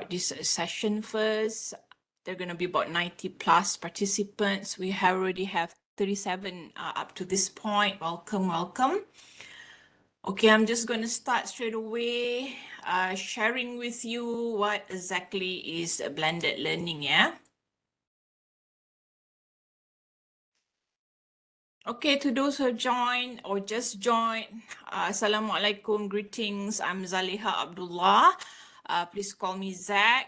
this session first. There are going to be about 90 plus participants. We already have 37 up to this point. Welcome, welcome. Okay, I'm just going to start straight away sharing with you what exactly is blended learning, yeah? Okay, to those who have joined or just joined, Assalamualaikum, greetings. I'm Zaleha Abdullah. Please call me Zach.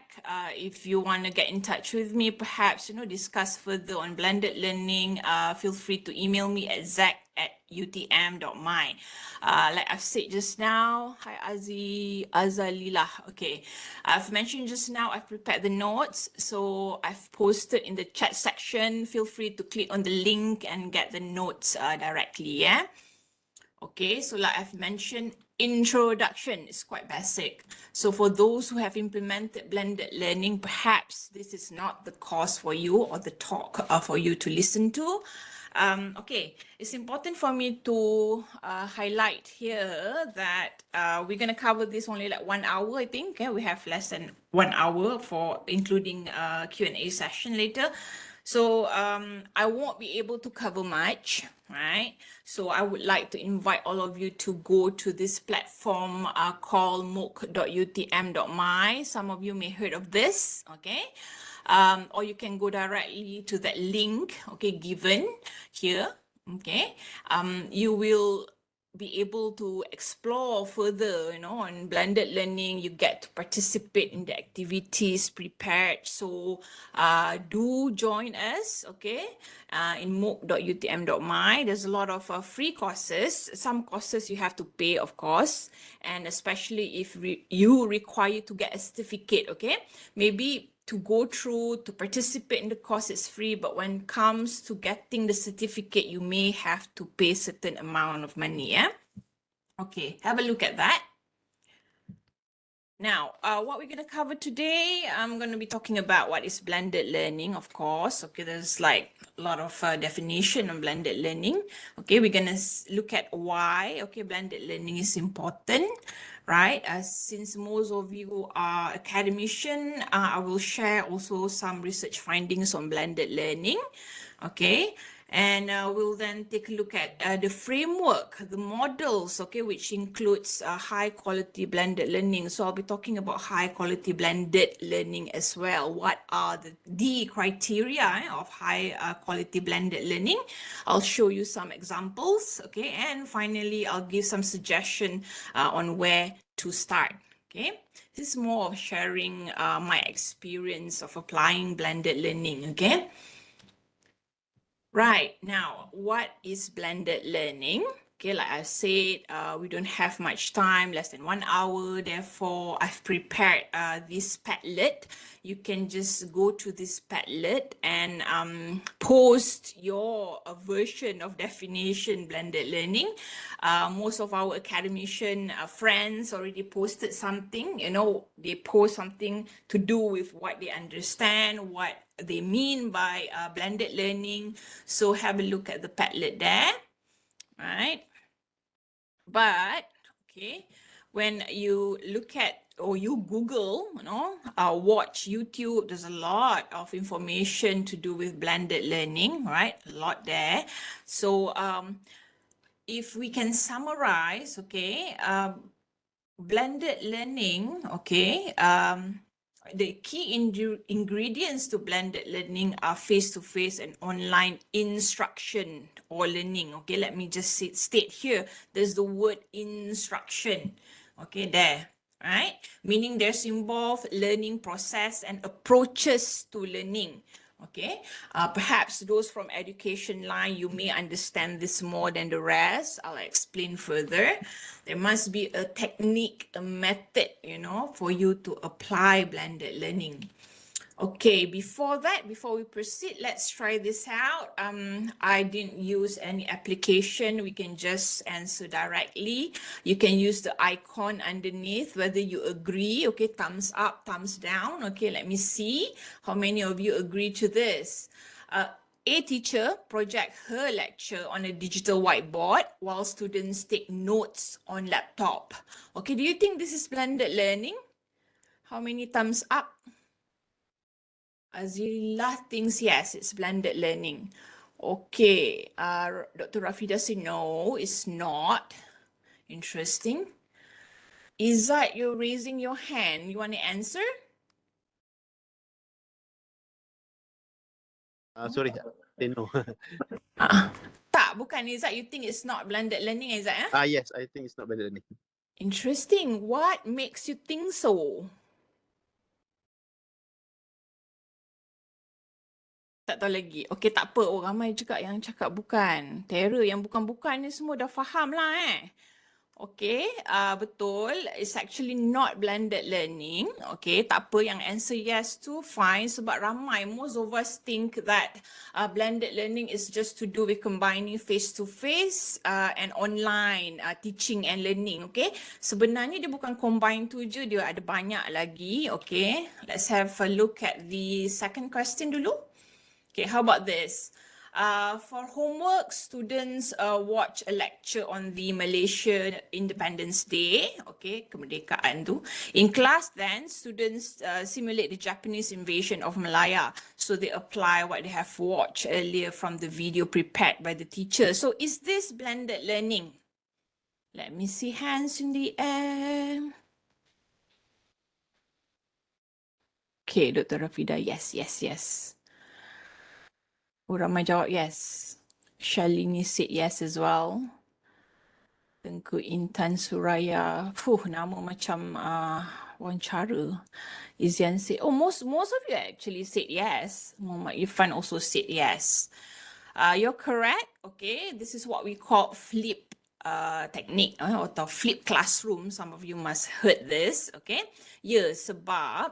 If you want to get in touch with me, perhaps, discuss further on blended learning, feel free to email me at zack@utm.my. Like I've said just now, hi Azalila. Okay, I've mentioned just now, I've prepared the notes. So I've posted in the chat section. Feel free to click on the link and get the notes directly, yeah? Okay, so like I've mentioned, introduction is quite basic. So for those who have implemented blended learning, perhaps this is not the course for you or the talk for you to listen to. Okay, it's important for me to highlight here that we're going to cover this only like 1 hour, I think. Okay? We have less than 1 hour for including Q&A session later. So I won't be able to cover much, right? So I would like to invite all of you to go to this platform called mooc.utm.my. Some of you may have heard of this, okay? Or you can go directly to that link, okay, given here, okay? You will be able to explore further, on blended learning. You get to participate in the activities prepared. So do join us, okay, in mooc.utm.my. There's a lot of free courses. Some courses you have to pay, of course, and especially if you require to get a certificate, okay? Maybe to go through, to participate in the course is free, but when it comes to getting the certificate, you may have to pay a certain amount of money, yeah? Okay, have a look at that. Now, what we're going to cover today, I'm going to be talking about what is blended learning, of course. Okay, there's like a lot of definition on blended learning. Okay, we're going to look at why, okay, blended learning is important, right? Since most of you are academician, I will share also some research findings on blended learning, okay? And we'll then take a look at the framework, the models, okay, which includes high quality blended learning. So I'll be talking about high quality blended learning as well. What are the criteria of high quality blended learning? I'll show you some examples, okay? And finally, I'll give some suggestion on where to start. Okay, this is more of sharing my experience of applying blended learning, okay? Right, now, what is blended learning? Okay, like I said, we don't have much time, less than 1 hour. Therefore, I've prepared this Padlet. You can just go to this Padlet and post your version of definition blended learning. Most of our academician friends already posted something, they post something to do with what they understand, what they mean by blended learning. So have a look at the Padlet there, right? But, okay, when you look at or you Google, watch YouTube, there's a lot of information to do with blended learning, right? A lot there. So if we can summarize, okay, blended learning, okay, the key ingredients to blended learning are face-to-face and online instruction or learning. Okay, let me just state here, there's the word instruction, okay, there, right? Meaning there's involved learning process and approaches to learning. Okay, perhaps those from education line, you may understand this more than the rest. I'll explain further. There must be a technique, a method, for you to apply blended learning. Okay, before we proceed, let's try this out. I didn't use any application. We can just answer directly. You can use the icon underneath, whether you agree. Okay, thumbs up, thumbs down. Okay, let me see how many of you agree to this. A teacher projects her lecture on a digital whiteboard while students take notes on laptop. Okay, do you think this is blended learning? How many thumbs up? Azila thinks yes, it's blended learning. Okay, Dr. Rafida said no, it's not. Interesting. Izzat, you're raising your hand. You want to answer? Sorry, I know. Tak, bukan Izzat. You think it's not blended learning, Izzat? Eh? Yes, I think it's not blended learning. Interesting. What makes you think so? Tak tahu lagi. Okey, tak apa. Oh, ramai juga yang cakap bukan. Terror yang bukan-bukan ni semua dah faham lah Okay, betul. It's actually not blended learning. Okay, tak apa yang answer yes tu fine sebab ramai. Most of us think that blended learning is just to do with combining face-to-face and online teaching and learning. Okay, sebenarnya dia bukan combine tu je, dia ada banyak lagi. Okay, let's have a look at the second question dulu. Okay, how about this? For homework, students watch a lecture on the Malaysia Independence Day, okay, kemerdekaan tu. In class then, students simulate the Japanese invasion of Malaya. So they apply what they have watched earlier from the video prepared by the teacher. So is this blended learning? Let me see hands in the air. Okay, Dr. Rafida, yes, yes, yes. Oh, ramai jawab yes. Shalini said yes as well. Tengku Intan Suraya. Nama macam wawancara. Izian said, oh, most of you actually said yes. Muhammad Irfan also said yes. You're correct. Okay, this is what we call flip technique atau flip classroom. Some of you must heard this. Okay, sebab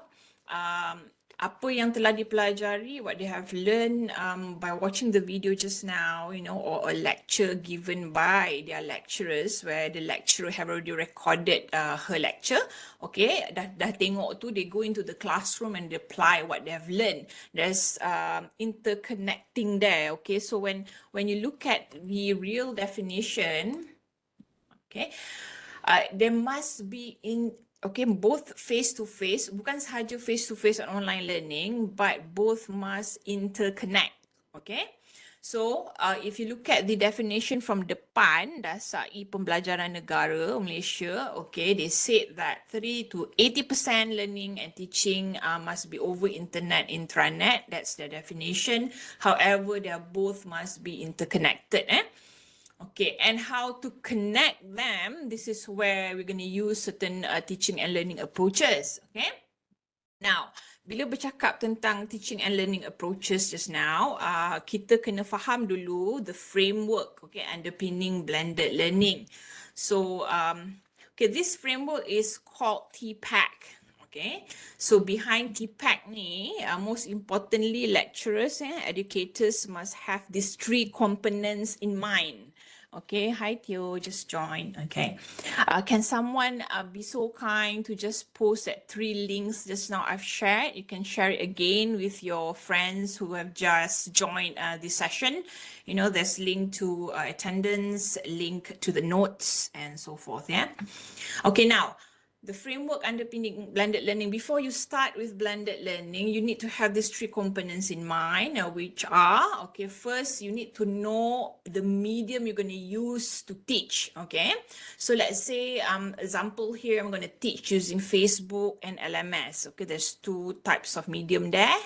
apa yang telah dipelajari, what they have learned by watching the video just now, or a lecture given by their lecturers, where the lecturer have already recorded her lecture. Okay, dah tengok tu, they go into the classroom and they apply what they have learned. There's interconnecting there. Okay, so when you look at the real definition, okay, there must be both face-to-face, bukan sahaja face-to-face and online learning, but both must interconnect, okay? So, if you look at the definition from depan, Dasar Pembelajaran Negara Malaysia, okay, they said that 30 to 80% learning and teaching must be over internet, intranet. That's the definition. However, they both must be interconnected, Okay, and how to connect them, this is where we're going to use certain teaching and learning approaches, okay? Now, bila bercakap tentang teaching and learning approaches just now, kita kena faham dulu the framework, okay, underpinning blended learning. So, okay, this framework is called TPAC. Okay, so behind TPAC ni, most importantly, lecturers and educators must have these three components in mind. Okay, hi Theo, just join. Okay, can someone be so kind to just post that 3 links just now I've shared? You can share it again with your friends who have just joined this session. There's link to attendance, link to the notes, and so forth. Yeah. Okay, now, the framework underpinning blended learning. Before you start with blended learning, you need to have these 3 components in mind, which are, okay, first, you need to know the medium you're going to use to teach, okay? So let's say, example here, I'm going to teach using Facebook and LMS, okay? There's 2 types of medium there.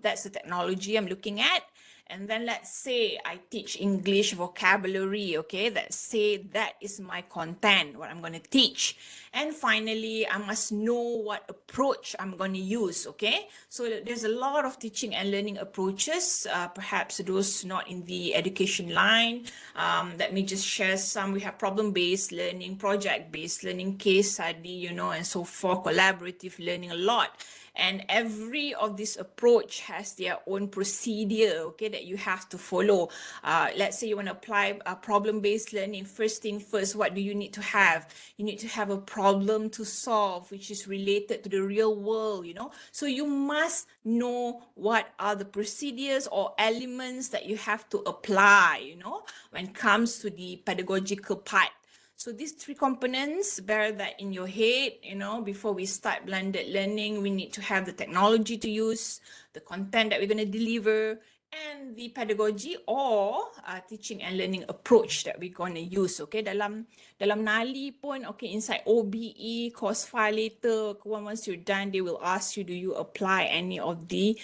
That's the technology I'm looking at. And then let's say I teach English vocabulary, okay? Let's say that is my content, what I'm going to teach. And finally, I must know what approach I'm going to use, okay? So there's a lot of teaching and learning approaches, perhaps those not in the education line. Let me just share some. We have problem-based learning, project-based learning, case study, and so forth, collaborative learning, a lot. And every of this approach has their own procedure, okay, that you have to follow. Let's say you want to apply problem-based learning. First thing first, what do you need to have? You need to have a problem to solve, which is related to the real world, So you must know what are the procedures or elements that you have to apply, when it comes to the pedagogical part. So these three components, bear that in your head, before we start blended learning, we need to have the technology to use, the content that we're going to deliver, and the pedagogy or teaching and learning approach that we're going to use. Okay, dalam Nali pun, okay, inside OBE, course file later, once you're done, they will ask you, do you apply any of the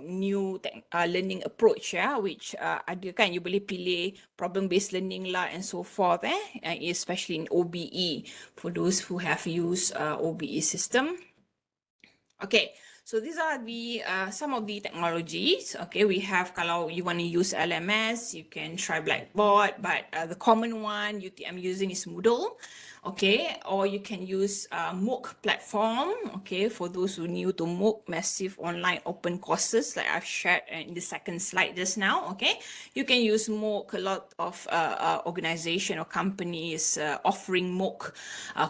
new learning approach, which ada kan, you boleh pilih problem-based learning lah and so forth, especially in OBE, for those who have used OBE system. Okay, so these are the some of the technologies. Okay, we have, kalau you want to use LMS, you can try Blackboard, but the common one UTM using is Moodle. Okay, or you can use MOOC platform. Okay, for those who new to MOOC, massive online open courses, like I've shared in the second slide just now. Okay, you can use MOOC. A lot of organization or companies offering MOOC.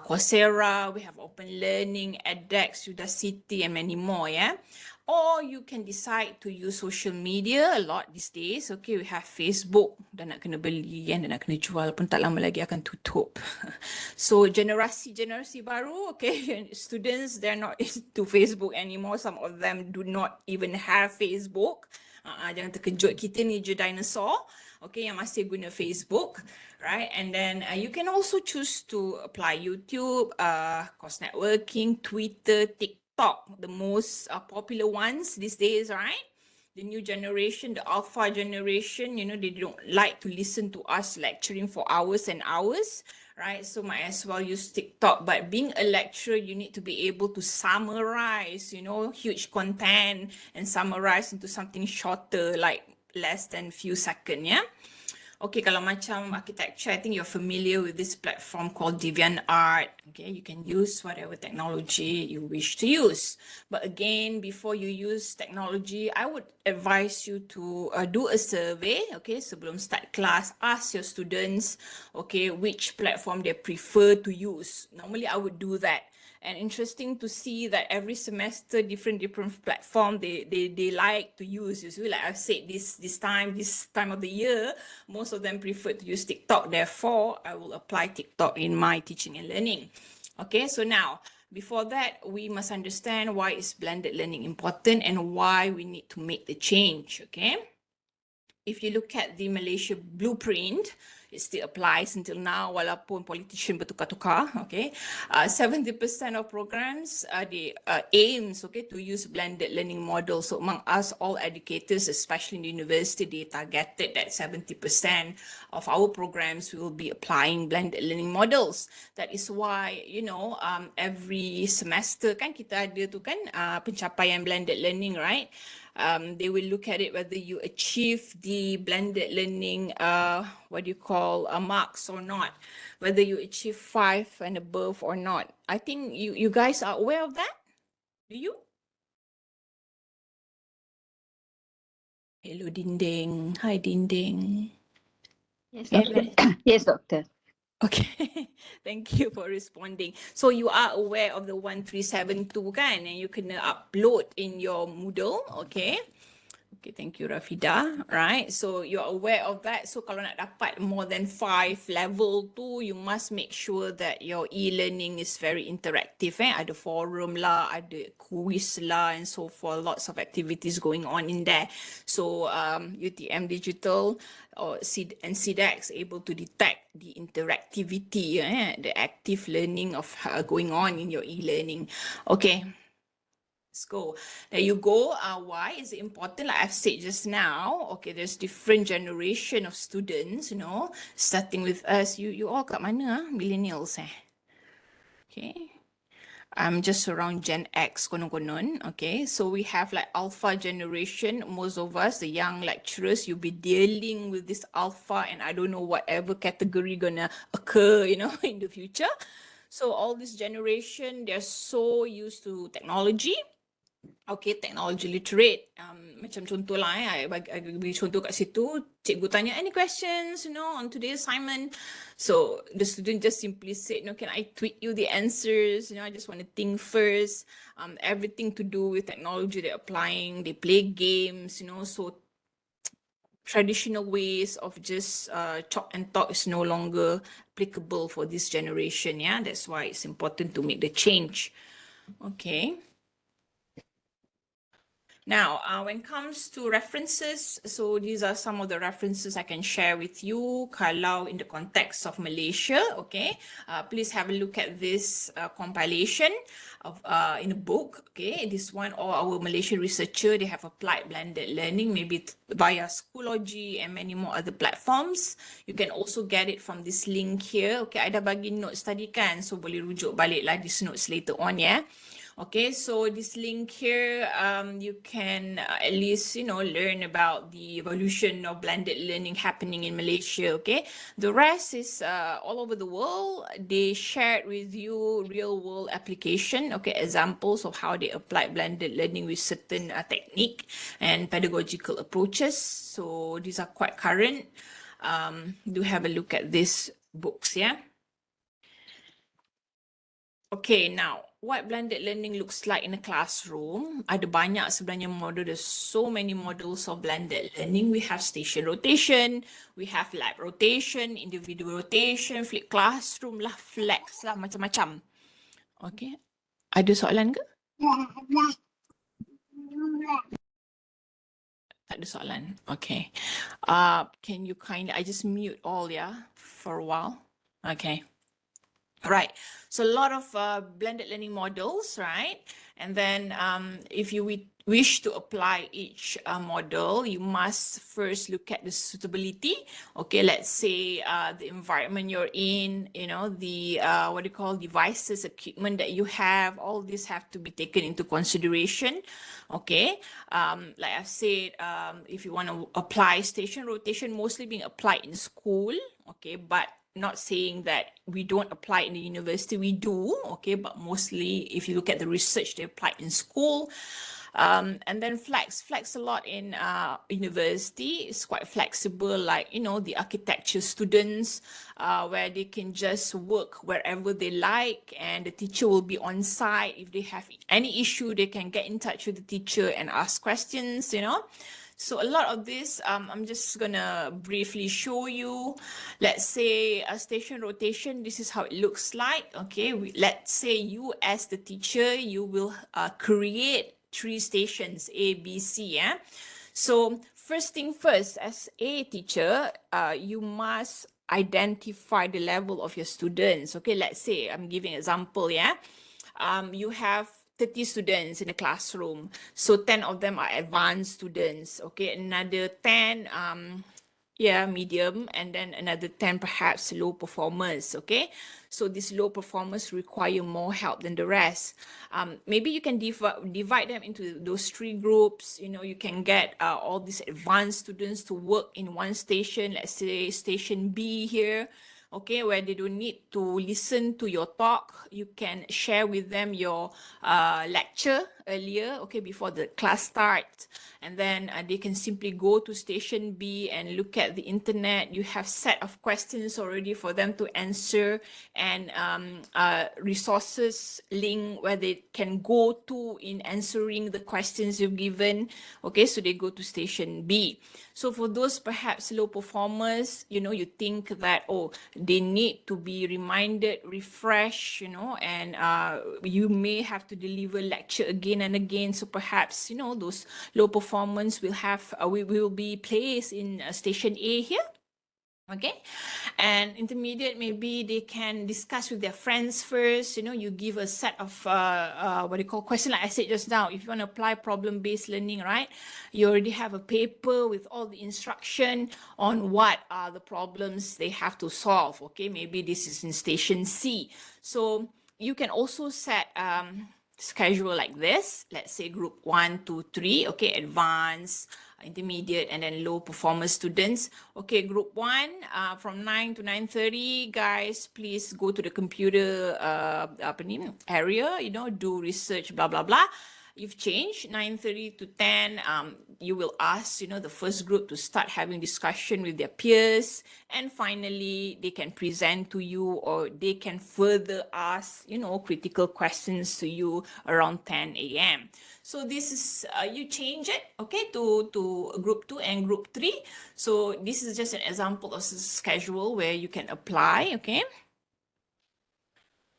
Coursera, we have Open Learning, edX, Udacity, and many more. Yeah. Or you can decide to use social media a lot these days. Okay, we have Facebook. Dah nak kena beli, dah nak kena jual pun tak lama lagi akan tutup. So generasi baru, okay, students, they're not into Facebook anymore. Some of them do not even have Facebook. Jangan terkejut, kita ni je dinosaur, okay, yang masih guna Facebook, right? And then you can also choose to apply YouTube, course networking, Twitter, TikTok, the most popular ones these days, right? The new generation, the alpha generation, they don't like to listen to us lecturing for hours and hours, right? So might as well use TikTok. But being a lecturer, you need to be able to summarize, huge content and summarize into something shorter, like less than few seconds, yeah? Okay, kalau macam architecture, I think you're familiar with this platform called DeviantArt. Okay, you can use whatever technology you wish to use. But again, before you use technology, I would advise you to do a survey. Okay, sebelum start class, ask your students, okay, which platform they prefer to use. Normally, I would do that. And interesting to see that every semester, different platform they like to use. You see, like I've said, this time of the year, most of them prefer to use TikTok. Therefore, I will apply TikTok in my teaching and learning. Okay, so now, before that, we must understand why is blended learning important and why we need to make the change, okay? If you look at the Malaysia blueprint, it still applies until now, walaupun politician bertukar-tukar, okay? 70% of programs, the aims, okay, to use blended learning models. So among us, all educators, especially in the university, they targeted that 70% of our programs will be applying blended learning models. That is why, every semester kan kita ada tu kan pencapaian blended learning, right? They will look at it whether you achieve the blended learning, marks or not, whether you achieve 5 and above or not. I think you guys are aware of that? Do you? Hello, Dinding. Hi, Dinding. Yes, doctor. Yes, doctor. Okay, thank you for responding. So you are aware of the 1372 kan, and you can upload in your Moodle, okay? Okay, thank you, Rafida. Right, so you're aware of that. So kalau nak dapat more than 5 level tu, you must make sure that your e-learning is very interactive. Ada forum lah, ada quiz lah, and so forth. Lots of activities going on in there. So UTM Digital or CDEX able to detect the interactivity, the active learning of going on in your e-learning. Okay. Let's go. There you go. Why is it important? Like I've said just now, okay, there's different generation of students, starting with us. You all kat mana? Millennials, Okay. I'm just around Gen X, konon. Okay, so we have like alpha generation. Most of us, the young lecturers, you'll be dealing with this alpha, and I don't know whatever category gonna occur, in the future. So all this generation, they're so used to technology. Okay, technology literate. Macam contoh lah, I bagi contoh kat situ, cikgu tanya, any questions, on today's assignment? So the student just simply said, can I tweet you the answers? I just want to think first. Everything to do with technology they're applying. They play games, so traditional ways of just talk and talk is no longer applicable for this generation. Yeah, that's why it's important to make the change. Okay. Now, when it comes to references, so these are some of the references I can share with you. Kalau in the context of Malaysia, okay, please have a look at this compilation of in a book. Okay, this one, all our Malaysian researcher, they have applied blended learning, maybe via Schoology and many more other platforms. You can also get it from this link here. Okay, I dah bagi notes tadi kan, so boleh rujuk balik lah these notes later on, yeah. Okay, so this link here, you can at least, learn about the evolution of blended learning happening in Malaysia, okay? The rest is all over the world. They shared with you real world application, okay, examples of how they apply blended learning with certain technique and pedagogical approaches. So these are quite current. Do have a look at these books, yeah? Okay, now what blended learning looks like in a classroom. Ada banyak sebenarnya model. There's so many models of blended learning. We have station rotation, we have lab rotation, individual rotation, flip classroom lah, flex lah, macam-macam. Okay, ada soalan ke? Tak ada soalan. Okay. Can you I just mute all, yeah, for a while. Okay. Right, so a lot of blended learning models, right? And then if you wish to apply each model, you must first look at the suitability. Okay, let's say the environment you're in, the what do you call devices, equipment that you have, all these have to be taken into consideration. Okay, like I've said, if you want to apply station rotation, mostly being applied in school, okay, but not saying that we don't apply in the university, we do, okay, but mostly if you look at the research, they apply in school. And then flex a lot in university. It's quite flexible, like, the architecture students, where they can just work wherever they like, and the teacher will be on site. If they have any issue, they can get in touch with the teacher and ask questions, So a lot of this, I'm just gonna briefly show you. Let's say a station rotation, this is how it looks like. Okay, let's say you as the teacher, you will create 3 stations, A, B, C, yeah? So first thing first, as a teacher, you must identify the level of your students. Okay, let's say, I'm giving an example, yeah? You have 30 students in the classroom. So 10 of them are advanced students. Okay, another 10, medium, and then another 10 perhaps low performers. Okay, so these low performers require more help than the rest. Maybe you can divide them into those 3 groups. You can get all these advanced students to work in one station. Let's say station B here. Okay, where they don't need to listen to your talk. You can share with them your lecture earlier, okay, before the class starts. And then they can simply go to station B and look at the internet. You have set of questions already for them to answer, and resources link where they can go to in answering the questions you've given. Okay, so they go to station B. So for those perhaps low performers, you think that, they need to be reminded, refreshed, and you may have to deliver lecture again and again. So perhaps, those low performance will have, will be placed in station A here. Okay, and intermediate, maybe they can discuss with their friends first. You give a set of question, like I said just now. If you want to apply problem-based learning, right, you already have a paper with all the instruction on what are the problems they have to solve. Okay, maybe this is in station C. So you can also set schedule like this. Let's say group 1, 2, 3. Okay, advanced, intermediate, and then low performance students. Okay, group 1, from 9 to 9:30, guys, please go to the computer area, do research, blah, blah, blah. you've changed 9:30 to 10. You will ask, the first group to start having discussion with their peers, and finally they can present to you, or they can further ask, critical questions to you around 10 a.m. So this is, you change it, okay, to group 2 and group 3. So this is just an example of schedule where you can apply, okay?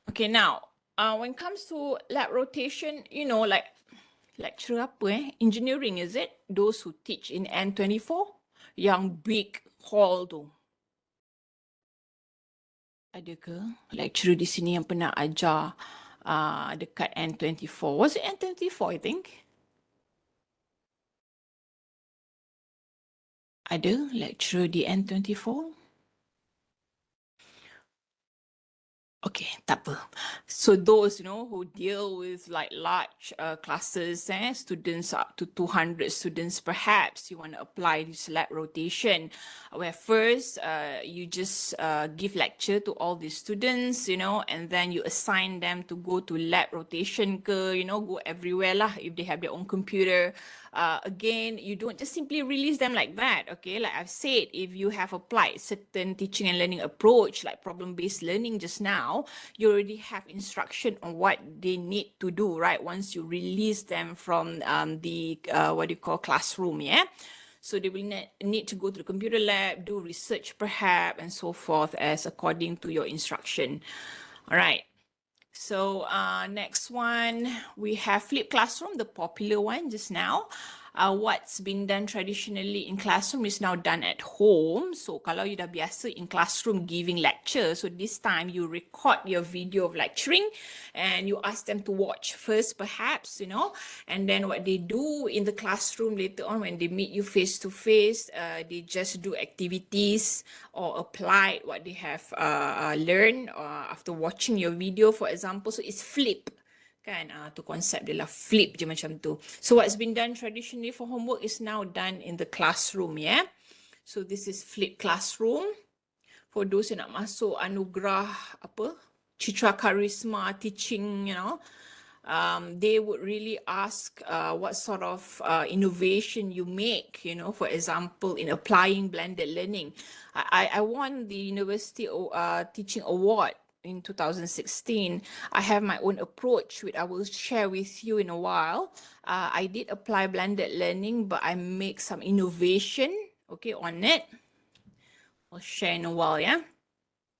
Okay, now, when it comes to lab rotation, like lecturer apa engineering, is it? Those who teach in N24, yang big hall tu. Ada ke lecturer di sini yang pernah ajar dekat N24? Was it N24, I think? Ada lecturer di N24? Okay, tak apa. So those, who deal with like large classes, students up to 200 students, perhaps you want to apply this lab rotation, where first you just give lecture to all the students, and then you assign them to go to lab rotation ke, go everywhere lah if they have their own computer. Again, you don't just simply release them like that, okay? Like I've said, if you have applied certain teaching and learning approach, like problem-based learning just now, you already have instruction on what they need to do, right? Once you release them from the, classroom, yeah? So they will need to go to the computer lab, do research perhaps, and so forth as according to your instruction. All right. So next one, we have flipped classroom, the popular one just now. What's been done traditionally in classroom is now done at home. So kalau you dah biasa in classroom giving lecture, so this time you record your video of lecturing and you ask them to watch first perhaps, and then what they do in the classroom later on when they meet you face to face, they just do activities or apply what they have learned after watching your video, for example. So it's flip. Kan, tu konsep dia lah, flip je macam tu. So what's been done traditionally for homework is now done in the classroom, yeah? So this is flip classroom. For those yang nak masuk anugerah, Citra Karisma teaching, they would really ask what sort of innovation you make, for example, in applying blended learning. I won the University Teaching Award in 2016. I have my own approach, which I will share with you in a while. I did apply blended learning, but I make some innovation, okay, on it. I'll share in a while, yeah?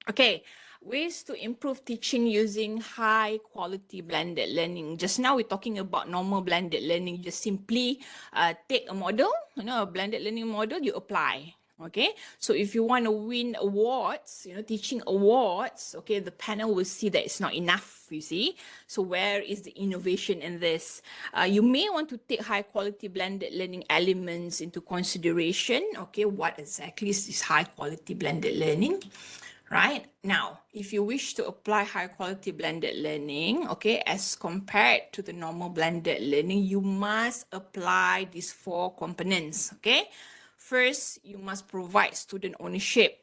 Okay, ways to improve teaching using high quality blended learning. Just now we're talking about normal blended learning. Just simply take a model, a blended learning model, you apply. Okay, so if you want to win awards, teaching awards, okay, the panel will see that it's not enough, you see. So where is the innovation in this? You may want to take high quality blended learning elements into consideration. Okay, what exactly is this high quality blended learning? Right now, if you wish to apply high quality blended learning, okay, as compared to the normal blended learning, you must apply these 4 components, okay? First, you must provide student ownership.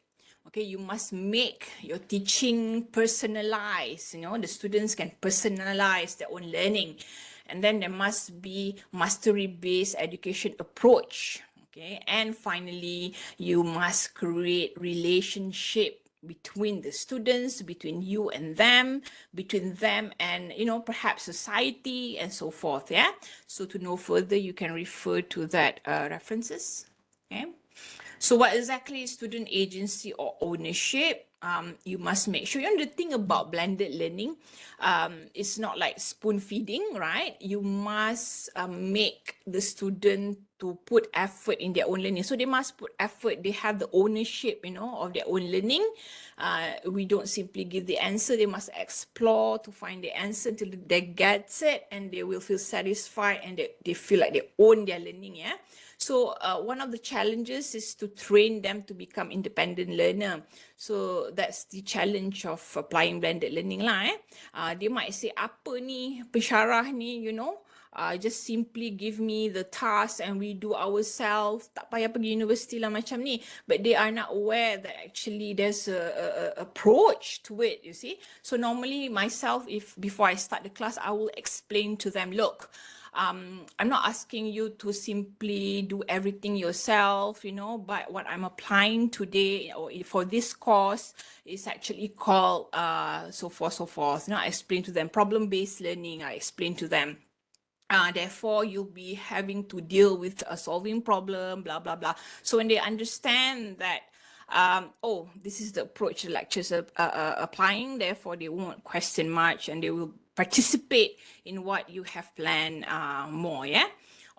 Okay, you must make your teaching personalized, the students can personalize their own learning. And then there must be mastery-based education approach, okay? And finally, you must create relationship between the students, between you and them, between them and, perhaps society and so forth, yeah? So to know further, you can refer to that references, okay? So what exactly is student agency or ownership? You must make sure, the thing about blended learning, it's not like spoon feeding, right? You must make the student to put effort in their own learning. So they must put effort. They have the ownership, of their own learning. We don't simply give the answer. They must explore to find the answer until they get it, and they will feel satisfied and they feel like they own their learning, yeah? So one of the challenges is to train them to become independent learner. So that's the challenge of applying blended learning lah. They might say, apa ni pensyarah ni, just simply give me the task and we do ourselves. Tak payah pergi universiti lah macam ni. But they are not aware that actually there's a approach to it, you see. So normally myself, if before I start the class, I will explain to them, look, I'm not asking you to simply do everything yourself, you know, but what I'm applying today or for this course is actually called so forth. You know, I explain to them problem-based learning. I explain to them. Therefore, you'll be having to deal with a solving problem, blah, blah, blah. So when they understand that, oh, this is the approach the lectures are applying, therefore they won't question much and they will participate in what you have planned more, yeah?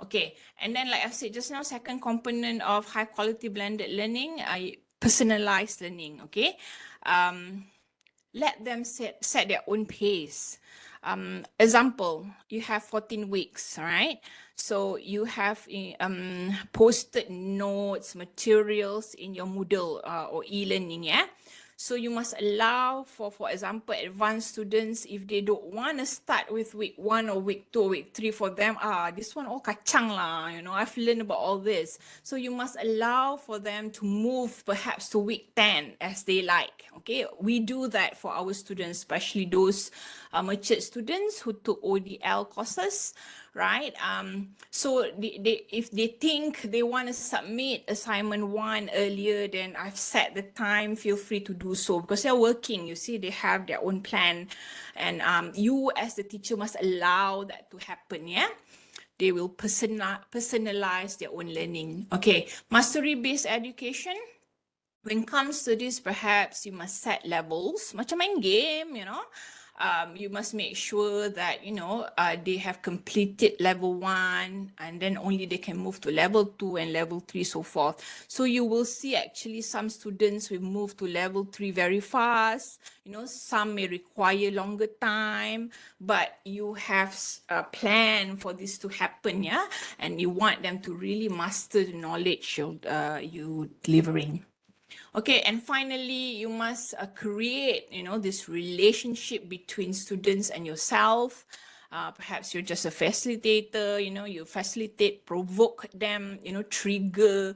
Okay, and then like I said just now, second component of high quality blended learning, personalized learning, okay? Let them set their own pace. Example, you have 14 weeks, right? So you have posted notes, materials in your Moodle or e-learning, yeah? So you must allow for example, advanced students, if they don't want to start with week 1 or week 2 or week 3, for them, this one all kacang lah, you know, I've learned about all this. So you must allow for them to move perhaps to week 10 as they like, okay? We do that for our students, especially those matured students who took ODL courses, right? So if they think they want to submit assignment 1 earlier, then I've set the time, feel free to do so, because they're working, you see, they have their own plan, and you as the teacher must allow that to happen, yeah? They will personalize their own learning. Okay, mastery-based education. When it comes to this, perhaps you must set levels, macam main game, you know. You must make sure that, you know, they have completed level 1 and then only they can move to level 2 and level 3, so forth. So you will see actually some students will move to level 3 very fast. You know, some may require longer time, but you have a plan for this to happen, yeah? And you want them to really master the knowledge you're delivering. Okay, and finally, you must create, you know, this relationship between students and yourself. Perhaps you're just a facilitator, you know, you facilitate, provoke them, you know, trigger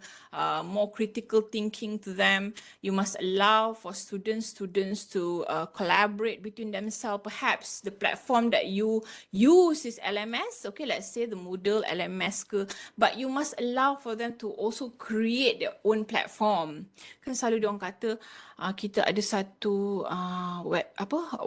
more critical thinking to them. You must allow for students to collaborate between themselves. Perhaps the platform that you use is LMS, okay, let's say the Moodle LMS ke, but you must allow for them to also create their own platform. Kan selalu diorang kata, kita ada satu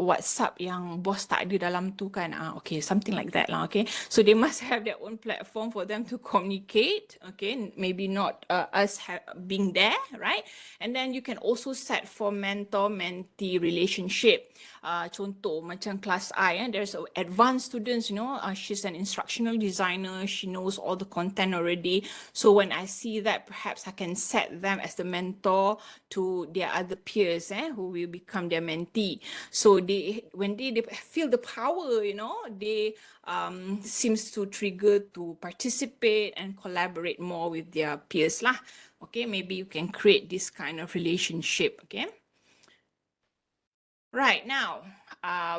WhatsApp yang bos tak ada dalam tu kan, okay, something like that lah, okay. So they must have their own platform for them to communicate, okay, maybe not us being there, right? And then you can also set for mentor-mentee relationship. Contoh macam kelas I, there's advanced students, you know, she's an instructional designer, she knows all the content already. So when I see that, perhaps I can set them as the mentor to their other peers who will become their mentee. So when they feel the power, you know, they seems to trigger to participate and collaborate more with their peers lah. Okay, maybe you can create this kind of relationship, okay? Right, now,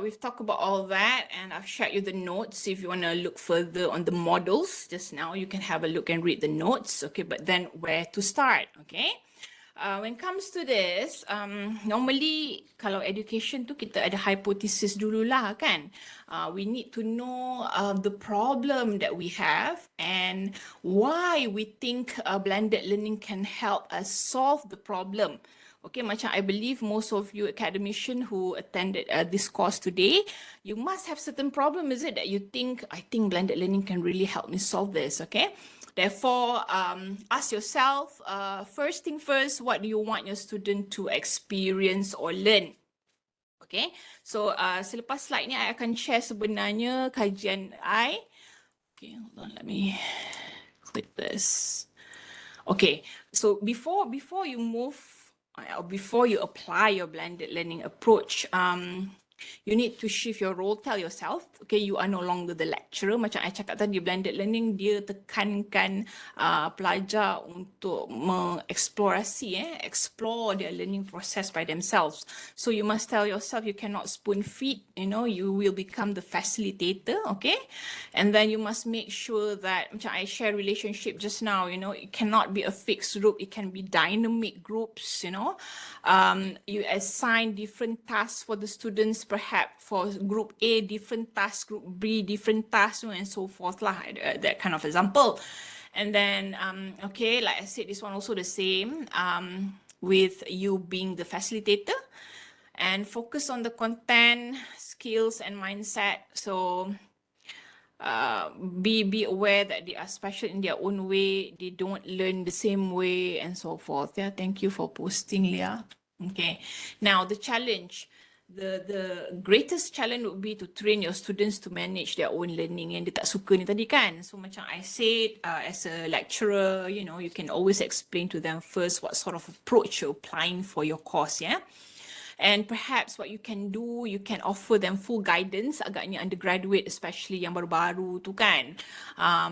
we've talked about all that and I've shared you the notes. If you want to look further on the models, just now you can have a look and read the notes, okay? But then where to start, okay? When it comes to this, normally kalau education tu kita ada hypothesis dululah kan. We need to know the problem that we have and why we think blended learning can help us solve the problem. Okay, macam I believe most of you academicians who attended this course today, you must have certain problem, is it, that you think, I think blended learning can really help me solve this, okay? Therefore, ask yourself, first thing first, what do you want your student to experience or learn? Okay, so selepas slide ni, I akan share sebenarnya kajian I. Okay, hold on, let me click this. Okay, so before you move, or before you apply your blended learning approach, You need to shift your role. Tell yourself, okay, you are no longer the lecturer. Macam I cakap tadi, blended learning, dia tekankan pelajar untuk mengeksplorasi, explore their learning process by themselves. So you must tell yourself you cannot spoon feed, you will become the facilitator, okay? And then you must make sure that, macam I share relationship just now, it cannot be a fixed group. It can be dynamic groups, you assign different tasks for the students, perhaps for group A, different tasks, group B, different tasks, and so forth, that kind of example. And then, okay, like I said, this one also the same, with you being the facilitator, and focus on the content, skills, and mindset. So be aware that they are special in their own way. They don't learn the same way, and so forth. Yeah, thank you for posting, Leah. Okay, now the challenge. The greatest challenge would be to train your students to manage their own learning. Yang dia tak suka ni tadi kan. So macam I said, as a lecturer, you can always explain to them first what sort of approach you're applying for your course, yeah. And perhaps what you can do, you can offer them full guidance, agaknya undergraduate especially yang baru-baru tu kan.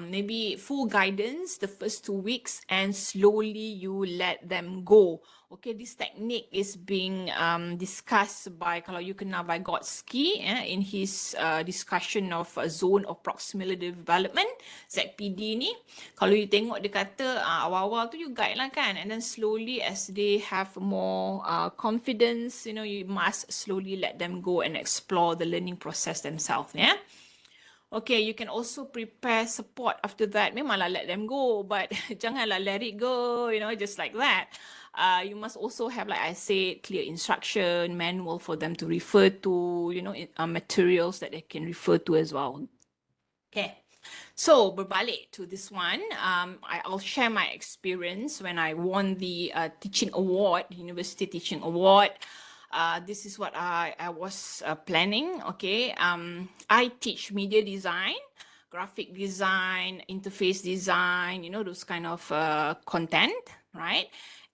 Maybe full guidance the first 2 weeks and slowly you let them go. Okay, this technique is being discussed by, kalau you kenal, by Gotsky in his discussion of zone of proximal development, ZPD ni. Kalau you tengok dia kata awal-awal tu you guide lah kan, and then slowly as they have more confidence, you must slowly let them go and explore the learning process themselves, yeah. Okay, you can also prepare support after that. Memanglah let them go, but janganlah let it go, just like that. You must also have, like I said, clear instruction, manual for them to refer to, materials that they can refer to as well. Okay, so berbalik to this one, I'll share my experience when I won the teaching award, University Teaching Award. This is what I was planning, okay. I teach media design, graphic design, interface design, those kind of content, right?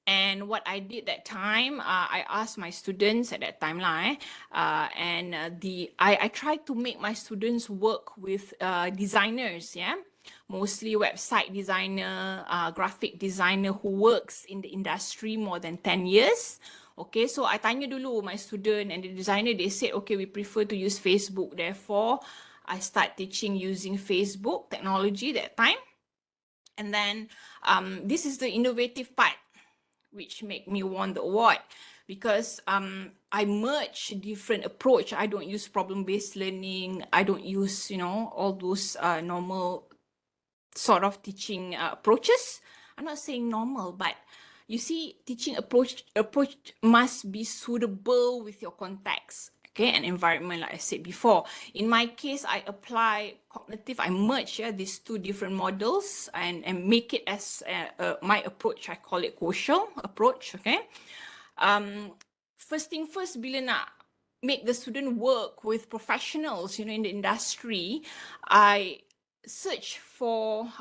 And what I did that time, I asked my students at that time and I tried to make my students work with designers, yeah, mostly website designer, graphic designer who works in the industry more than 10 years. Okay, so I tanya dulu my student and the designer, they said, okay, we prefer to use Facebook. Therefore, I start teaching using Facebook technology that time. And then this is the innovative part, which make me won the award, because I merge different approach. I don't use problem-based learning. I don't use, all those normal sort of teaching approaches. I'm not saying normal, but you see, teaching approach must be suitable with your context, okay, and environment, like I said before. In my case, I apply cognitive, I merge these two different models and make it as my approach. I call it Koshal approach, okay. First thing first, bila nak make the student work with professionals, in the industry, I search for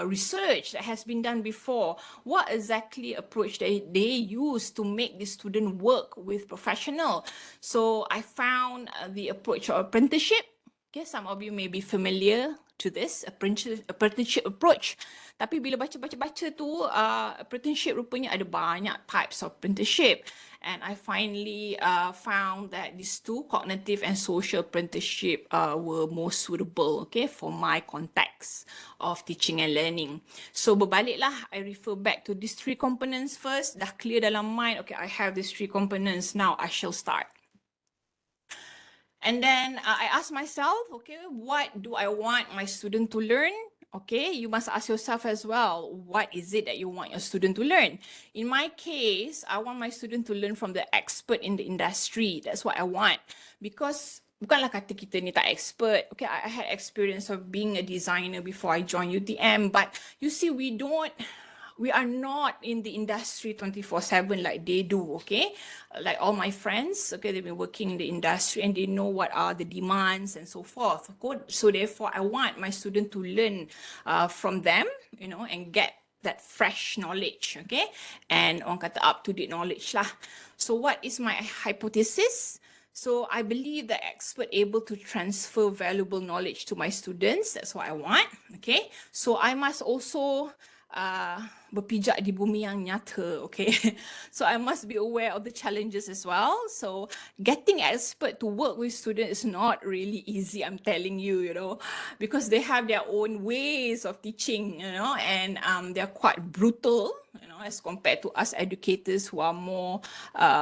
research that has been done before. What exactly approach they use to make the student work with professional. So I found the approach of apprenticeship. Okay, some of you may be familiar to this apprenticeship approach. Tapi bila baca tu, apprenticeship rupanya ada banyak types of apprenticeship. And I finally found that these two, cognitive and social apprenticeship, were more suitable, okay, for my context of teaching and learning. So berbaliklah, I refer back to these 3 components first. Dah clear dalam mind, okay, I have these 3 components, now I shall start. And then I ask myself, okay, what do I want my student to learn? Okay, you must ask yourself as well, what is it that you want your student to learn? In my case, I want my student to learn from the expert in the industry. That's what I want. Because bukanlah kata kita ni tak expert. Okay, I had experience of being a designer before I joined UTM. But you see, we are not in the industry 24/7 like they do, okay? Like all my friends, okay, they've been working in the industry and they know what are the demands and so forth. So therefore, I want my student to learn from them, and get that fresh knowledge, okay? And orang kata up-to-date knowledge lah. So what is my hypothesis? So I believe that expert able to transfer valuable knowledge to my students. That's what I want, okay? So I must also berpijak di bumi yang nyata, okay? So I must be aware of the challenges as well. So getting expert to work with students is not really easy, I'm telling you, you know, because they have their own ways of teaching, you know, and they're quite brutal, you know, as compared to us educators who are more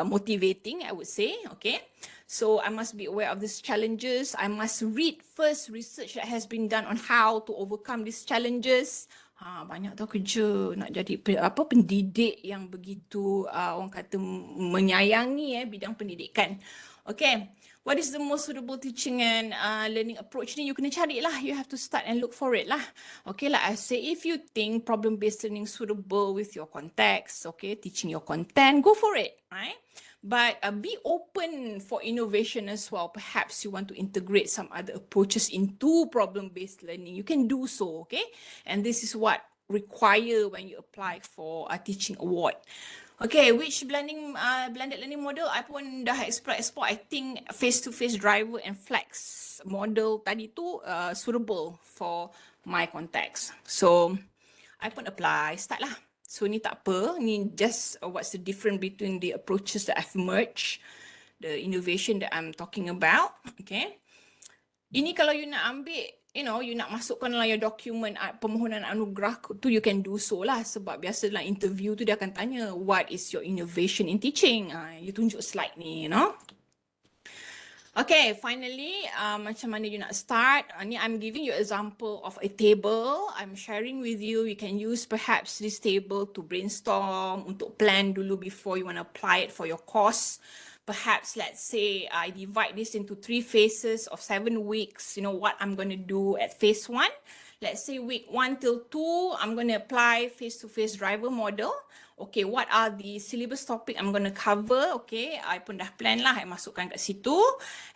motivating, I would say, okay? So I must be aware of these challenges. I must read first research that has been done on how to overcome these challenges. Banyak tau kerja nak jadi pendidik yang begitu orang kata menyayangi bidang pendidikan. Okay, what is the most suitable teaching and learning approach ni? You kena cari lah. You have to start and look for it lah. Okay, like I say, if you think problem-based learning suitable with your context, okay, teaching your content, go for it, right? But be open for innovation as well. Perhaps you want to integrate some other approaches into problem-based learning. You can do so, okay? And this is what required when you apply for a teaching award. Okay, which blended learning model I pun dah explore. I think face-to-face driver and flex model tadi tu suitable for my context. So I pun apply, start lah. So ni tak apa, ni just what's the difference between the approaches that I've merged, the innovation that I'm talking about, okay. Ini kalau you nak ambil, you know, you nak masukkan dalam your document permohonan anugerah tu, you can do so lah. Sebab biasa dalam interview tu dia akan tanya, what is your innovation in teaching? You tunjuk slide ni, you know. Okay, finally, macam mana you nak start? Ni I'm giving you example of a table. I'm sharing with you. You can use perhaps this table to brainstorm, untuk plan dulu before you want to apply it for your course. Perhaps, let's say, I divide this into 3 phases of 7 weeks. You know what I'm going to do at phase 1. Let's say week 1 till 2, I'm going to apply face-to-face driver model. Okay, what are the syllabus topic I'm going to cover? Okay, I pun dah plan lah, I masukkan kat situ.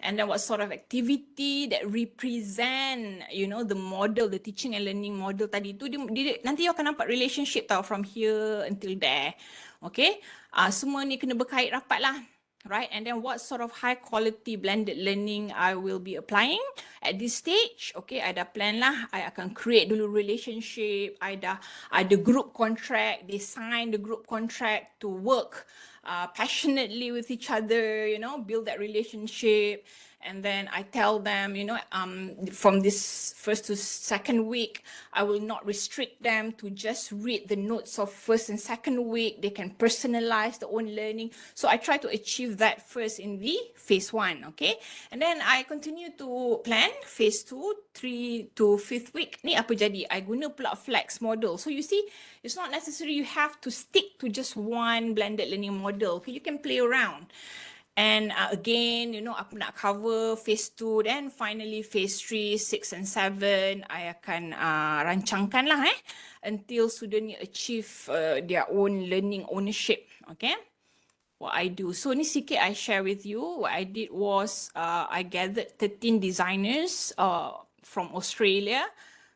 And then what sort of activity that represent, you know, the model, the teaching and learning model tadi tu. Nanti you akan nampak relationship tau from here until there. Okay, semua ni kena berkait rapat lah. Right, and then what sort of high quality blended learning I will be applying at this stage. Okay, I dah plan lah, I akan create dulu relationship, I dah ada group contract, they sign the group contract to work passionately with each other, you know, build that relationship. And then I tell them, you know, from this first to second week, I will not restrict them to just read the notes of first and second week. They can personalize their own learning. So I try to achieve that first in the phase 1, okay? And then I continue to plan phase 2, 3 to 5th week. Ni apa jadi? I guna pula flex model. So you see, it's not necessary you have to stick to just one blended learning model. Okay, you can play around. And again, you know, aku nak cover phase 2, then finally phase 3, 6 and 7, I akan rancangkan lah until student achieve their own learning ownership, okay? What I do. So ni sikit I share with you. What I did was I gathered 13 designers from Australia.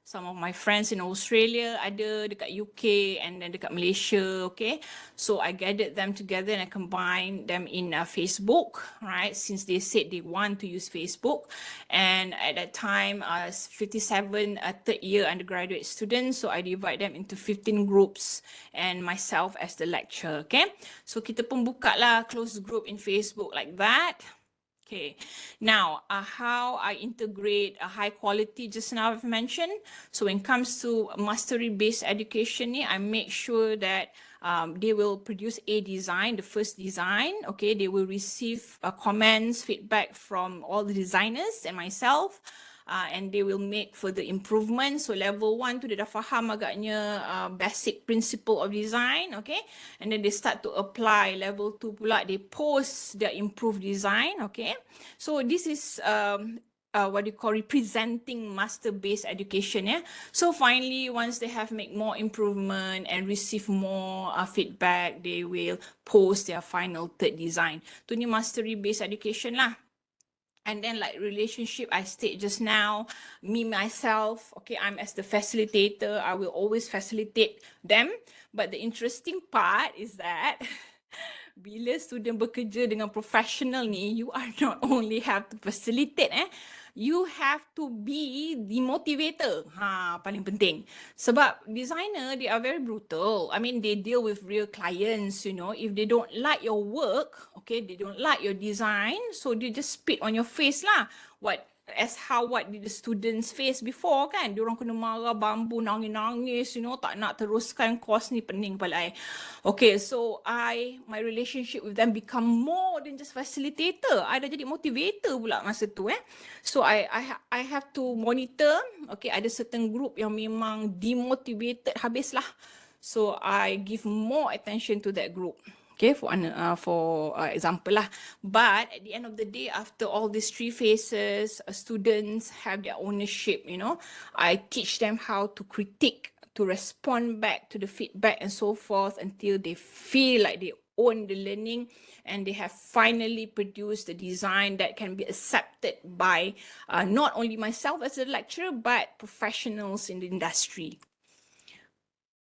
Some of my friends in Australia ada, dekat UK and then dekat Malaysia, okay. So I gathered them together and I combined them in Facebook, right, since they said they want to use Facebook. And at that time, 57 third year undergraduate students, so I divide them into 15 groups and myself as the lecturer, okay. So kita pun buka lah closed group in Facebook like that. Okay, now how I integrate a high quality, just now I've mentioned. So when it comes to mastery-based education, I make sure that they will produce a design, the first design. Okay, they will receive comments, feedback from all the designers and myself. And they will make further improvements. So level 1 tu dia dah faham agaknya basic principle of design, okay? And then they start to apply. Level 2 pula, they post their improved design, okay? So this is what you call representing master-based education, yeah? So finally, once they have made more improvement and receive more feedback, they will post their final third design. Tu ni mastery-based education lah. And then like relationship, I state just now, me, myself, okay, I'm as the facilitator, I will always facilitate them. But the interesting part is that bila student bekerja dengan professional ni, you are not only have to facilitate, you have to be the motivator. Paling penting. Sebab designer, they are very brutal. I mean, they deal with real clients, you know. If they don't like your work, okay, they don't like your design, so they just spit on your face lah. What did the students face before kan? Diorang kena marah, bambu, nangis-nangis, you know, tak nak teruskan course ni, pening kepala I. Okay, so my relationship with them become more than just facilitator. I dah jadi motivator pula masa tu So I have to monitor, okay, ada certain group yang memang demotivated habis lah. So I give more attention to that group. Okay, for example lah. But at the end of the day, after all these 3 phases, students have their ownership, you know. I teach them how to critique, to respond back to the feedback and so forth until they feel like they own the learning and they have finally produced a design that can be accepted by not only myself as a lecturer, but professionals in the industry.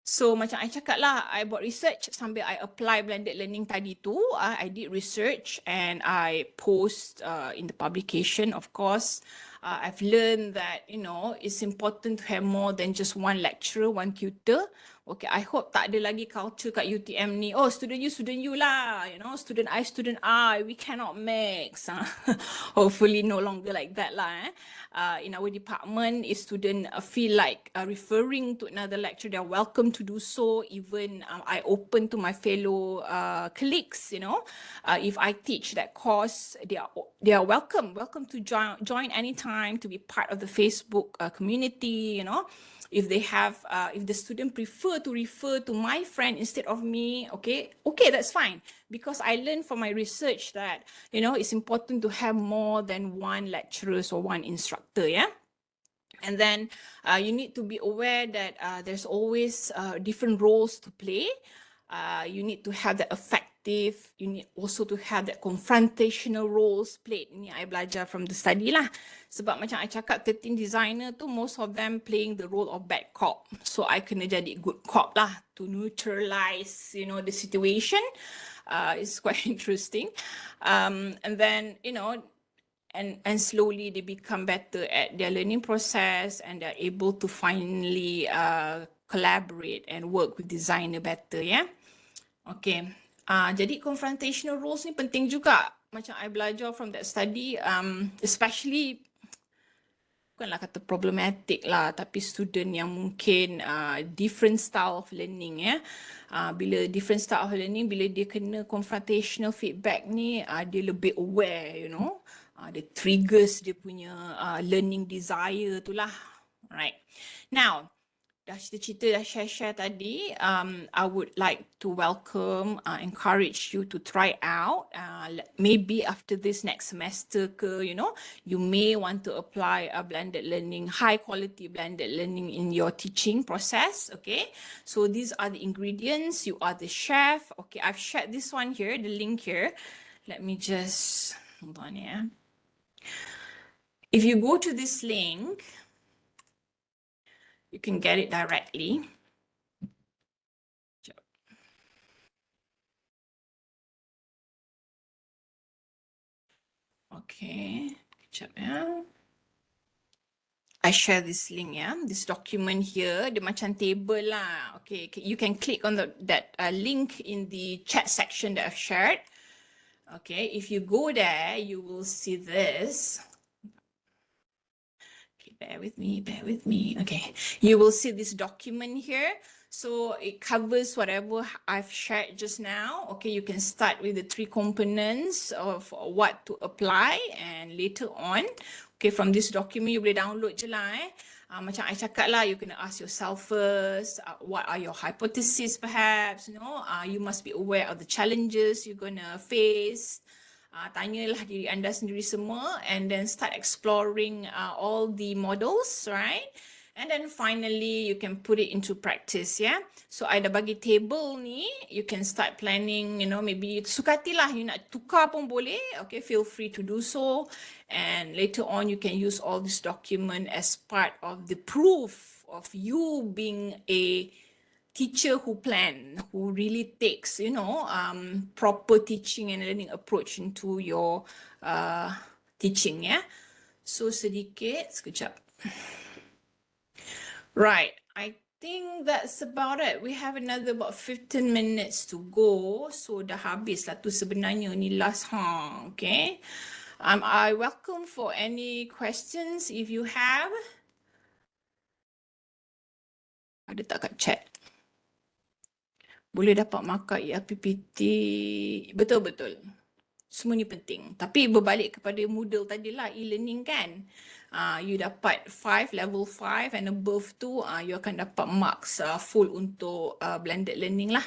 So macam I cakap lah, I buat research sambil I apply blended learning tadi tu. I did research and I post in the publication, of course. I've learned that, you know, it's important to have more than just one lecturer, one tutor. Okay, I hope tak ada lagi culture kat UTM ni. Oh, student you lah. You know, student I, we cannot mix. Hopefully no longer like that lah. In our department, if student feel like referring to another lecturer, they're welcome to do so. Even I open to my fellow colleagues, you know. If I teach that course, they are welcome to join anytime, to be part of the Facebook community, you know. If they have, if the student prefer to refer to my friend instead of me, okay, that's fine. Because I learned from my research that, you know, it's important to have more than one lecturer or one instructor, yeah? And then you need to be aware that there's always different roles to play. You need to have that effective, you need also to have that confrontational roles played. Ni I belajar from the study lah. Sebab macam I cakap 13 designer tu, most of them playing the role of bad cop. So I kena jadi good cop lah to neutralize, you know, the situation. It's quite interesting. And then, you know, and slowly they become better at their learning process and they're able to finally collaborate and work with designer better, yeah? Okay. Jadi confrontational roles ni penting juga. Macam I belajar from that study, especially bukanlah kata problematic lah, tapi student yang mungkin different style of learning, ya. Bila different style of learning, bila dia kena confrontational feedback ni, dia lebih aware, you know. Dia triggers dia punya learning desire tu lah. Right. Now, dah cerita-cerita, dah share-share tadi, I would like to welcome, encourage you to try out. Maybe after this next semester you know, you may want to apply a blended learning, high quality blended learning in your teaching process, okay? So these are the ingredients, you are the chef. Okay, I've shared this one here, the link here. Let me just, hold on here. If you go to this link, you can get it directly. Okay, I share this link, yeah. This document here, the macam table lah. Okay, you can click on that link in the chat section that I've shared. Okay, if you go there, you will see this. Bear with me. Okay, you will see this document here. So it covers whatever I've shared just now. Okay, you can start with the 3 components of what to apply, and later on, okay, from this document you boleh download je lah macam I cakap lah, you kena ask yourself first, what are your hypotheses perhaps, you know, you must be aware of the challenges you're gonna face. Tanyalah diri anda sendiri semua and then start exploring all the models, right? And then finally, you can put it into practice, yeah. So I dah bagi table ni, you can start planning, you know, maybe sukatilah, you nak tukar pun boleh, okay, feel free to do so. And later on, you can use all this document as part of the proof of you being a teacher who plan, who really takes, you know, proper teaching and learning approach into your teaching, yeah. So sedikit, sekejap. Right, I think that's about it. We have another about 15 minutes to go. So dah habis lah tu sebenarnya ni last okay. I welcome for any questions if you have. Ada tak kat chat? Boleh dapat markah PPT. Betul-betul. Semua ni penting. Tapi berbalik kepada Moodle tadilah, e-learning kan. You dapat 5, level 5 and above tu, you akan dapat marks full untuk blended learning lah.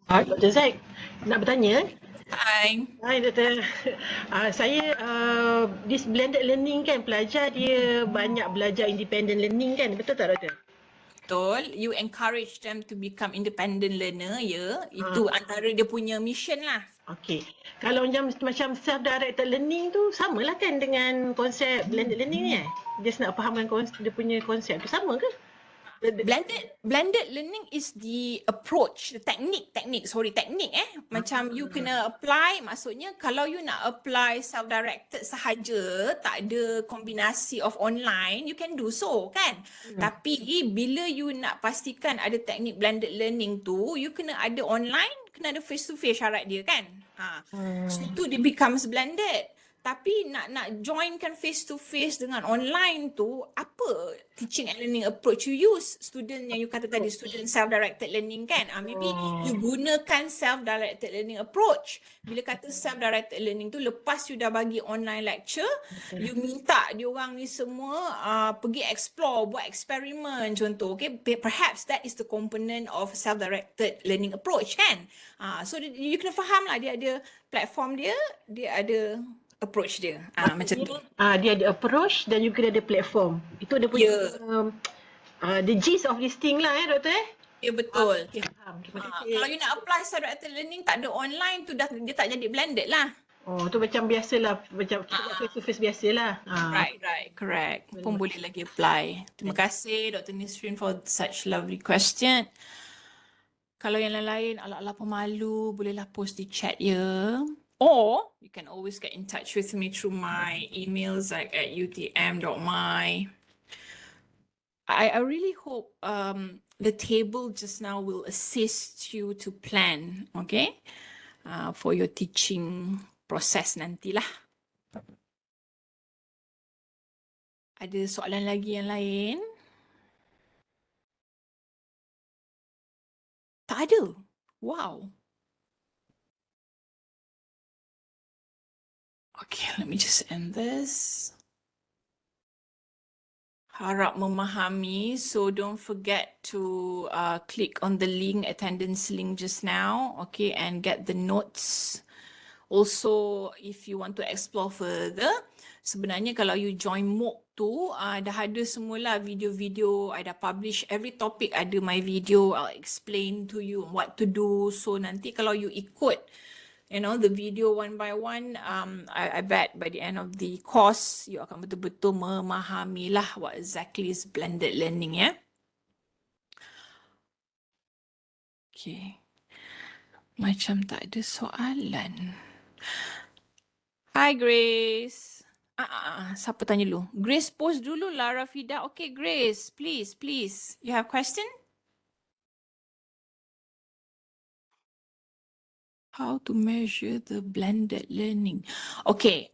Dr. Zaid, nak bertanya. Hai. Hai Dr. Saya this blended learning kan, pelajar dia banyak belajar independent learning kan, betul tak Dr.? Betul, you encourage them to become independent learner, ya. Itu antara dia punya mission lah. Okey. Kalau macam self-directed learning tu samalah kan dengan konsep blended learning ni Just nak fahamkan dia punya konsep tu sama ke? Blended learning is the approach, the technique. Macam you kena apply, maksudnya kalau you nak apply self-directed sahaja, tak ada kombinasi of online, you can do so kan. Tapi bila you nak pastikan ada teknik blended learning tu, you kena ada online, kena ada face to face syarat dia kan. So tu dia becomes blended. Tapi nak joinkan face to face dengan online tu, apa teaching and learning approach you use? Student yang you kata tadi, student self-directed learning kan? Maybe you gunakan self-directed learning approach. Bila kata self-directed learning tu, lepas you dah bagi online lecture, you minta diorang ni semua pergi explore, buat eksperimen contoh. Okay? Perhaps that is the component of self-directed learning approach kan? So you kena faham lah, dia ada platform dia ada approach dia. Macam tu. Dia ada approach dan juga dia ada platform. Itu dia punya the gist of this thing lah Doktor Ya betul. Faham. Kalau you nak apply self-directed learning tak ada online tu dia tak jadi blended lah. Oh tu macam biasalah, macam face to face biasalah. Right, correct. Pun boleh lagi apply. Terima kasih Dr. Nisrin for such lovely question. Kalau yang lain-lain ala-ala pemalu, bolehlah post di chat ya. Or you can always get in touch with me through my emails like at utm.my. I really hope the table just now will assist you to plan, okay, for your teaching process nantilah. Ada soalan lagi yang lain? Tak ada. Wow. Okay, let me just end this. Harap memahami, so don't forget to click on the link, attendance link just now, okay, and get the notes. Also, if you want to explore further, sebenarnya kalau you join MOOC tu, dah ada semula video-video, I dah publish every topic ada my video, I'll explain to you what to do. So nanti kalau you ikut, you know, the video one by one, I bet by the end of the course, you akan betul-betul memahamilah what exactly is blended learning, ya. Okay. Macam tak ada soalan. Hi Grace. Siapa tanya dulu? Grace post dulu lah Rafida. Okay Grace, please. You have question? How to measure the blended learning? Okay,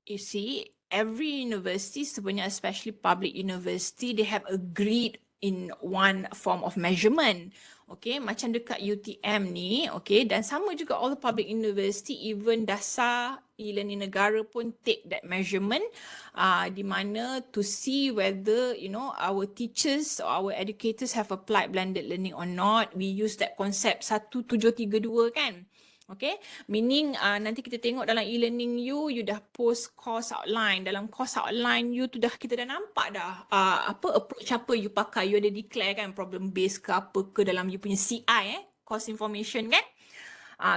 you see, every university, sebenarnya especially public university, they have agreed in one form of measurement. Okay, macam dekat UTM ni, okay, dan sama juga all the public university, even dasar e-learning negara pun take that measurement, di mana to see whether, you know, our teachers or our educators have applied blended learning or not. We use that concept 1732 kan. Okay, meaning nanti kita tengok dalam e-learning you dah post course outline. Dalam course outline you tu kita dah nampak dah apa approach apa you pakai. You ada declare kan problem base ke apa ke dalam you punya CI course information kan.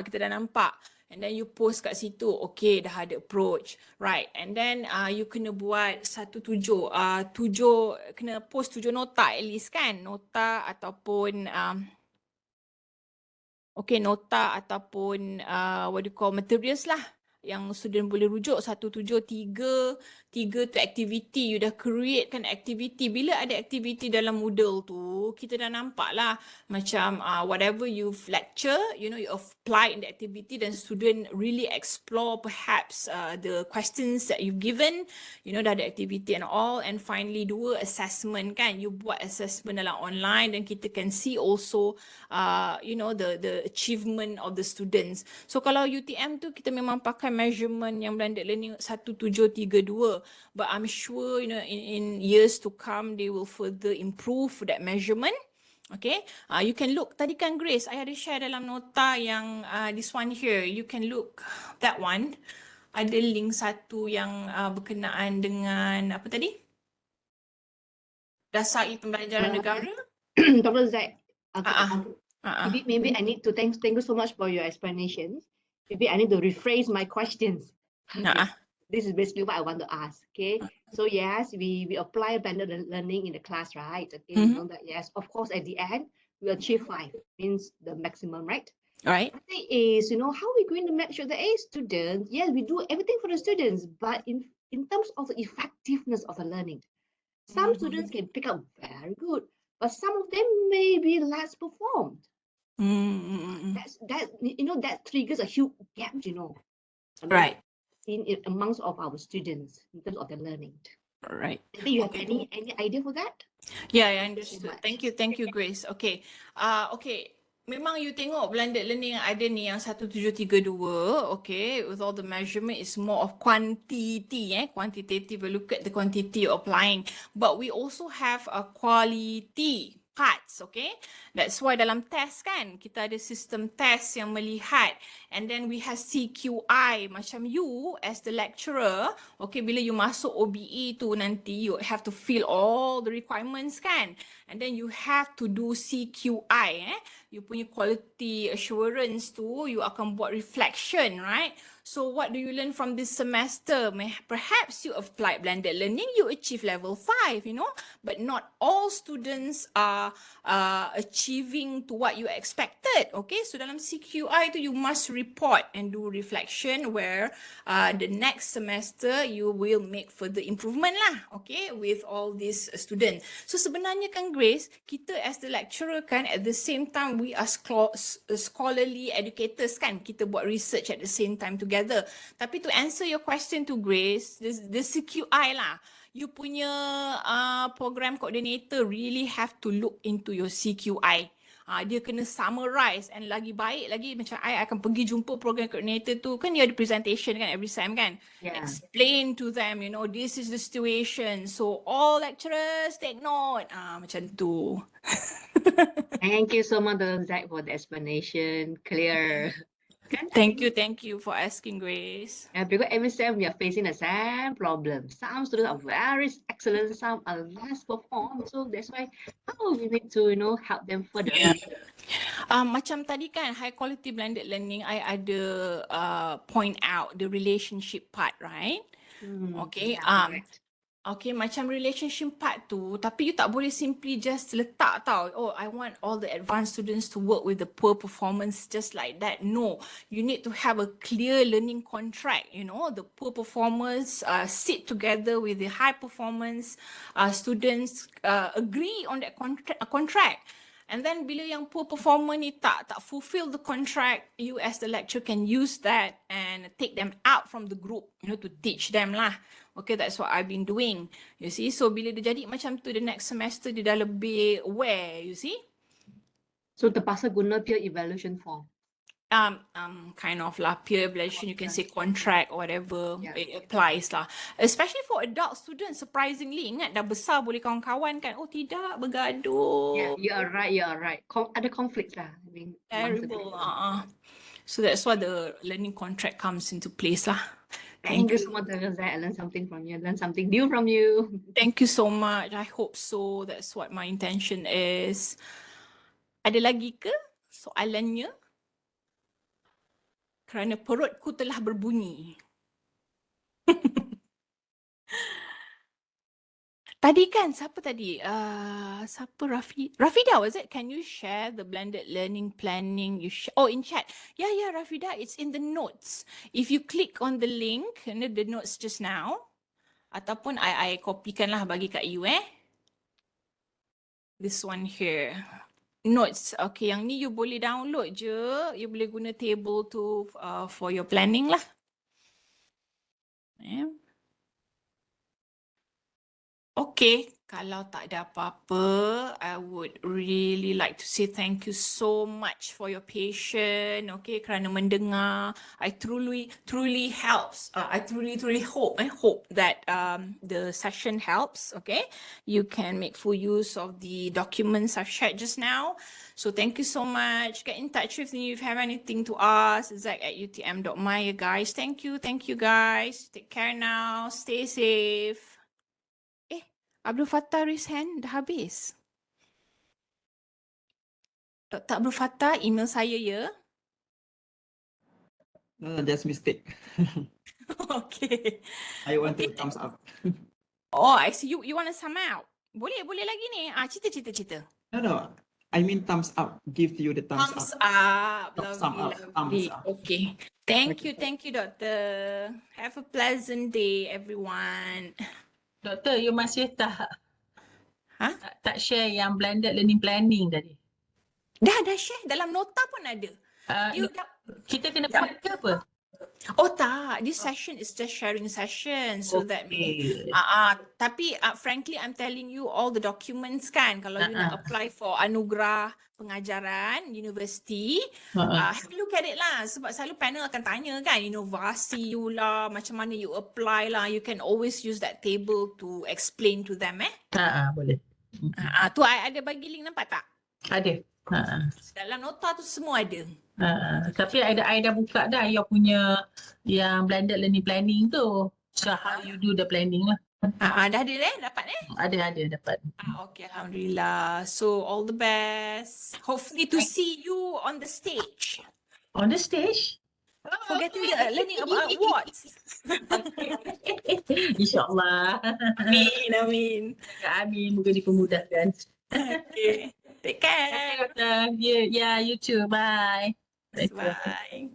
Kita dah nampak. And then you post kat situ, okay dah ada approach. Right, and then you kena buat 7 kena post 7 nota at least kan. Nota ataupun nota ataupun what do you call materials lah yang student boleh rujuk 173 tu activity you dah create kan activity. Bila ada activity dalam Moodle tu kita dah nampak lah macam whatever you've lecture you apply in the activity dan student really explore perhaps the questions that you've given, dah ada activity and all. And finally 2 assessment kan, you buat assessment dalam online dan kita can see also the achievement of the students. So kalau UTM tu kita memang pakai measurement yang blended learning 1732, but I'm sure in years to come they will further improve that measurement. Okay, you can look tadi kan Grace, I ada share dalam nota yang this one here, you can look that one. Ada link satu yang berkenaan dengan apa tadi? Dasar pembelajaran negara. Dr. Zack, maybe I need to thank you so much for your explanations. Maybe I need to rephrase my questions. This is basically what I want to ask. Okay, so yes, we apply blended learning in the class, right? Okay, we know that. Yes, of course, at the end we achieve 5, means the maximum, right? Right. The thing is, how are we going to make sure that students? Yes, we do everything for the students, but in terms of the effectiveness of the learning, some students can pick up very good, but some of them may be less performed. That triggers a huge gap, Right. in amongst of our students in terms of their learning. Right. Do you have any idea for that? Yeah, I understood. Thank you, Grace. Okay. Memang you tengok blended learning yang ada ni yang 1732, okay, with all the measurement is more of quantity, quantitative. We look at the quantity applying, but we also have a quality parts, okay? That's why dalam test kan, kita ada sistem test yang melihat, and then we have CQI, macam you as the lecturer, okay, bila you masuk OBE tu nanti, you have to fill all the requirements kan, and then you have to do CQI, you punya quality assurance tu, you akan buat reflection, right? So what do you learn from this semester? Perhaps you applied blended learning, you achieve level 5, but not all students are achieving to what you expected. Okay, so dalam CQI tu you must report and do reflection where the next semester you will make further improvement lah. Okay, with all these students. So sebenarnya kan Grace, kita as the lecturer kan at the same time we are scholarly educators kan, kita buat research at the same time together. Tapi to answer your question to Grace, the CQI lah, you punya program coordinator really have to look into your CQI. Dia kena summarize, and lagi baik lagi macam I akan pergi jumpa program coordinator tu kan, dia ada presentation kan every time kan, explain to them this is the situation, so all lecturers take note, macam tu. Thank you so much, Dr. Zack, for the explanation. Clear. Thank you for asking, Grace. Yeah, because every time we are facing the same problem. Some students are very excellent, some are less performed. So that's why we need to help them further. Yeah. Macam tadi kan high quality blended learning, I ada point out the relationship part, right? Okay. Okay, macam relationship part tu, tapi you tak boleh simply just letak tau, oh I want all the advanced students to work with the poor performance just like that. No, you need to have a clear learning contract, the poor performers sit together with the high performance students, agree on that contract. And then bila yang poor performer ni tak fulfill the contract, you as the lecturer can use that and take them out from the group, to teach them lah. Okay, that's what I've been doing. You see, so bila dia jadi macam tu, the next semester dia dah lebih aware, you see. So terpaksa guna peer evaluation form. Kind of lah, peer evaluation, you can say contract or whatever, it applies lah. Especially for adult students, surprisingly, ingat dah besar boleh kawan-kawan kan, oh tidak, bergaduh. Yeah, you are right. Ada conflicts lah. I mean, terrible. So that's why the learning contract comes into place lah. Thank you so much, Dr. Zai. I learned something from you. I learned something new from you. Thank you so much. I hope so. That's what my intention is. Ada lagi ke soalannya? Kerana perutku telah berbunyi. Tadi kan, siapa tadi? Siapa Rafida, was it? Can you share the blended learning planning? Oh, in chat. Yeah, Rafida, it's in the notes. If you click on the link, the notes just now, ataupun I copykan lah bagi kat you This one here. Notes. Okay, yang ni you boleh download je. You boleh guna table tu for your planning lah. Okay, kalau tak ada apa-apa, I would really like to say thank you so much for your patience, okay, kerana mendengar. I truly helps. I truly hope that the session helps, okay. You can make full use of the documents I've shared just now. So thank you so much. Get in touch with me if you have anything to ask. Zack@utm.my, guys. Thank you guys. Take care now. Stay safe. Abdul Fattah raise hand, dah habis. Dr. Abdul Fattah, email saya ya. Just mistake. Okay. I want to thumbs up. Oh, I see. You want to sum out? Boleh lagi ni. Cerita. No. I mean thumbs up. Give you the thumbs up. Lovely. Okay. Thank you, Doctor. Have a pleasant day, everyone. Doktor, you masih tak share yang blended learning planning tadi? Dah share. Dalam nota pun ada. Kita kena buat ke apa? Oh tak, this session is just sharing session. So that means, tapi frankly I'm telling you all the documents kan, kalau you nak apply for anugerah pengajaran universiti, have a look at it lah, sebab selalu panel akan tanya kan, inovasi you lah, macam mana you apply lah, you can always use that table to explain to them Boleh. Tu I ada bagi link, nampak tak? Ada. Dalam nota tu semua ada. Tapi I dah buka dah you punya yang blended learning planning tu. So how you do the planning lah. Dah ada dapat Ada dapat. Okay, Alhamdulillah. So all the best. Hopefully to see you on the stage. On the stage? Forgetting the learning about awards. InsyaAllah. Amin. Amin. Moga dipermudahkan. Okay. Take care. Okay, you too. Bye. Bye.